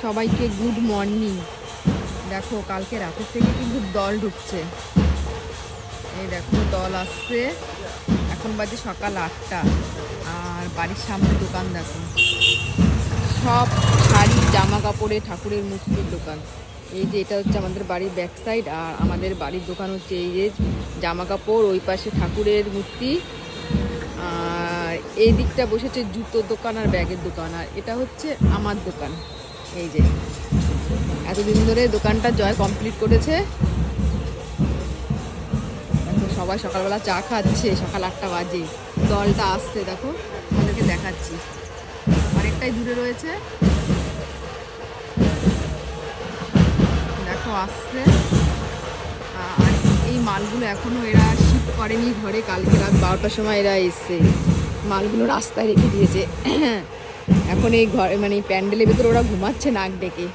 সবাইকে good morning. দেখো কালকে রাতের থেকে কিন্তু দল ঢুকছে। এই দেখো দল আসছে, এখন বাজে সকাল 8টা। আর বাড়ির সামনে দোকান দেখো, সব শাড়ি জামা কাপড়ে ঠাকুরের মূর্তির দোকান। এই যে এটা হচ্ছে আমাদের বাড়ির ব্যাক সাইড, আর আমাদের বাড়ির দোকান হচ্ছে এই যে জামা কাপড়, ওই পাশে ঠাকুরের মূর্তি। আর এই দিকটা বসেছে জুতোর দোকান আর ব্যাগের দোকান, আর এটা হচ্ছে আমার দোকান। এই যে এতদিন ধরে দোকানটা জয় কমপ্লিট করেছে। সবাই সকালবেলা চা খাচ্ছে, সকাল 8টা বাজে। দলটা আসছে, দেখো আমাদেরকে দেখাচ্ছি, অনেকটাই দূরে রয়েছে। দেখো আসছে। আর এই মালগুলো এখনো এরা শিফট করেনি ঘরে। কালকে রাত 12টার সময় এরা এসছে, মালগুলো রাস্তায় রেখে দিয়েছে। এখন এই ঘরে মানে প্যান্ডেলের ভেতরে ওরা ঘুমাচ্ছে নাক ডেকে।